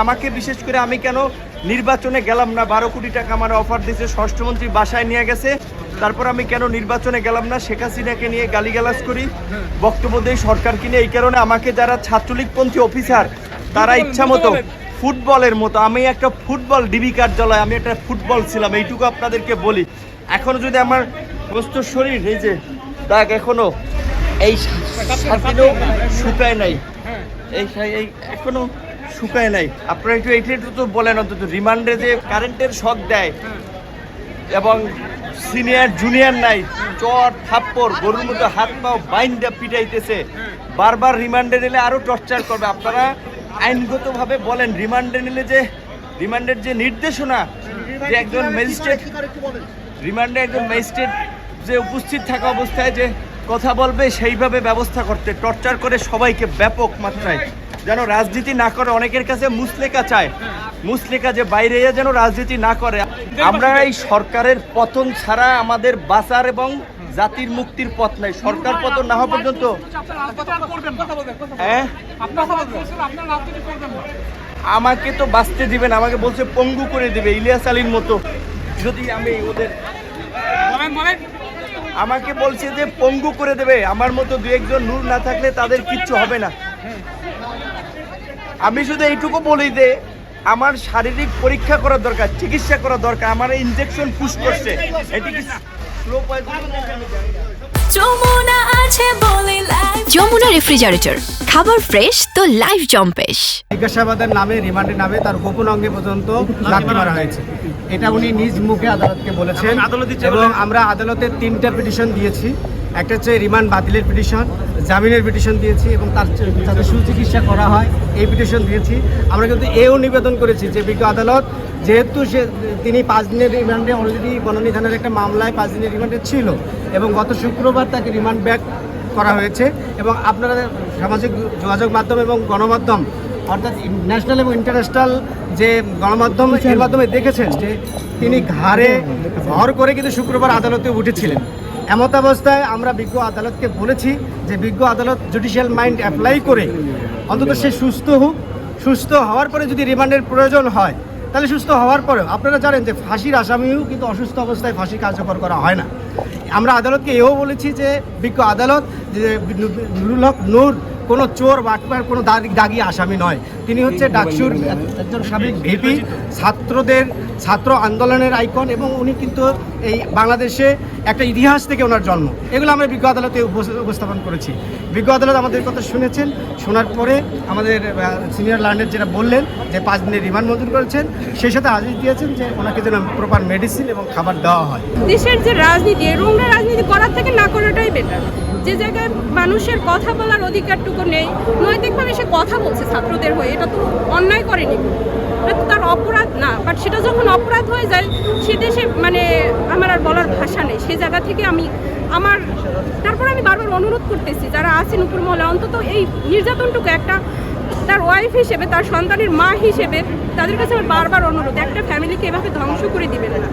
আমাকে বিশেষ করে আমি কেন নির্বাচনে গেলাম না, 12 কোটি টাকা আমার অফার দিয়েছে, স্বরাষ্ট্রমন্ত্রী বাসায় নিয়ে গেছে, তারপর আমি কেন নির্বাচনে গেলাম না, শেখ হাসিনাকে নিয়ে গালিগালাজ করি, বক্তব্য দেই সরকারকে নিয়ে। এই কারণে আমাকে যারা ছাত্রলীগপন্থী অফিসার তারা ইচ্ছা মতো ফুটবলের মতো, আমি একটা ফুটবল ডিবি কার্যালয়, আমি একটা ফুটবল ছিলাম, এইটুকু আপনাদেরকে বলি। এখনো যদি আমার সমস্ত শরীর এই যে দাগ এখনো এই শুকায় নাই, এই এখনো শুকায় নাই। আপনারা একটু এইটা তো বলেন, অন্তত রিমান্ডে যে কারেন্টের শক দেয় এবং সিনিয়র জুনিয়র নাই, চট থাপ্পড় গরুর মতো হাত পাও বাইন্দা পিটাইতেছে, বারবার রিমান্ডে নিলে আরো টর্চার করবে। আপনারা আইনগতভাবে বলেন, রিমান্ডে নিলে যে রিমান্ডের যে নির্দেশনা, যে একজন ম্যাজিস্ট্রেট রিমান্ডে একজন ম্যাজিস্ট্রেট যে উপস্থিত থাকা অবস্থায় যে কথা বলবে সেইভাবে ব্যবস্থা করতে, টর্চার করে সবাইকে ব্যাপক মাত্রায়, যেন রাজনীতি না করে। অনেকের কাছে মুসলেকা চায়, মুসলেকা যে বাইরে যেন রাজনীতি না করে। আমরা এই সরকারের পতন ছাড়া আমাদের বাঁচার এবং জাতির মুক্তির পথ নাই। সরকার পতন না হওয়া পর্যন্ত আমাকে তো বাঁচতে দিবেন, আমাকে বলছে পঙ্গু করে দিবে ইলিয়াস আলীর মতো। যদি আমি ওদের আমাকে বলছে যে পঙ্গু করে দেবে, আমার মতো দু একজন নূর না থাকলে তাদের কিচ্ছু হবে না। আমি শুধু এইটুকু বলি যে আমার শারীরিক পরীক্ষা করার দরকার, চিকিৎসা করা দরকার। আমার ইনজেকশন পুশ করছে, এটি কি স্লো পয়জন? যমুনা রেফ্রিজারেটর, খাবার ফ্রেশ তো লাইফ জম্পেশ। জিজ্ঞাসাবাদের নামে, রিমান্ডের নামে তার গোপন অঙ্গে পর্যন্ত লাথি মারা হয়েছে, এটা উনি নিজ মুখে আদালতকে বলেছেন। এবং আমরা আদালতে 3টা পিটিশন দিয়েছি। একটা হচ্ছে রিমান্ড বাতিলের পিটিশন, জামিনের পিটিশন দিয়েছি এবং তাদের সুচিকিৎসা করা হয় এই পিটিশন দিয়েছি। আমরা কিন্তু এও নিবেদন করেছি যে বিজ্ঞ আদালত, যেহেতু তিনি 5 দিনের রিমান্ডে অলরেডি বনানী থানার একটা মামলায় 5 দিনের রিমান্ডে ছিল এবং গত শুক্রবার তাকে রিমান্ড ব্যাক করা হয়েছে। এবং আপনারা সামাজিক যোগাযোগ মাধ্যম এবং গণমাধ্যম, অর্থাৎ ন্যাশনাল এবং ইন্টারন্যাশনাল যে গণমাধ্যম, এর মাধ্যমে দেখেছেন যে তিনি ঘাড়ে ভর করে কিন্তু শুক্রবার আদালতে উঠেছিলেন। এমত অবস্থায় আমরা বিজ্ঞ আদালতকে বলেছি যে বিজ্ঞ আদালত জুডিশিয়াল মাইন্ড অ্যাপ্লাই করে অন্তত সে সুস্থ হোক, সুস্থ হওয়ার পরে যদি রিমান্ডের প্রয়োজন হয় তাহলে সুস্থ হওয়ার পরেও, আপনারা জানেন যে ফাঁসির আসামিও কিন্তু অসুস্থ অবস্থায় ফাঁসি কার্যকর করা হয় না। আমরা আদালতকে এও বলেছি যে বিজ্ঞ আদালত যে নুরুল হক নূর কোনো চোর বাটপার, কোনো দাগি আসামি নয়। তিনি হচ্ছে ডাকসুর একজন সাবেক ভিপি, ছাত্র আন্দোলনের আইকন, এবং উনি কিন্তু এই বাংলাদেশে একটা ইতিহাস থেকে ওনার জন্ম। এগুলো আমরা বিজ্ঞ আদালতে উপস্থাপন করেছি। বিজ্ঞ আদালত আমাদের কথা শুনেছেন, শোনার পরে আমাদের সিনিয়র লার্নার যেটা বললেন যে 5 দিনের রিমান্ড মঞ্জুর করেছেন, সেই সাথে আদেশ দিয়েছেন যে ওনাকে যেন প্রপার মেডিসিন এবং খাবার দেওয়া হয়। দেশের যে রাজনীতি, নোংরা রাজনীতি করার থেকে না করাটাই বেটার। যে জায়গায় মানুষের কথা বলার অধিকারটুকু নেই, নৈতিকভাবে সে কথা বলছে ছাত্রদের হয়ে, এটা তো অন্যায় করেনি, এটা তো তার অপরাধ না। বাট সেটা যখন অপরাধ হয়ে যায়, সে দেশে মানে আমার আর বলার ভাষা নেই। সেই জায়গা থেকে তারপর আমি বারবার অনুরোধ করতেছি যারা আছেন উপর মহলে, অন্তত এই নির্যাতনটুকু একটা তার ওয়াইফ হিসেবে, তার সন্তানের মা হিসেবে তাদের কাছে আমার বারবার অনুরোধ, একটা ফ্যামিলিকে এভাবে ধ্বংস করে দিবেন না।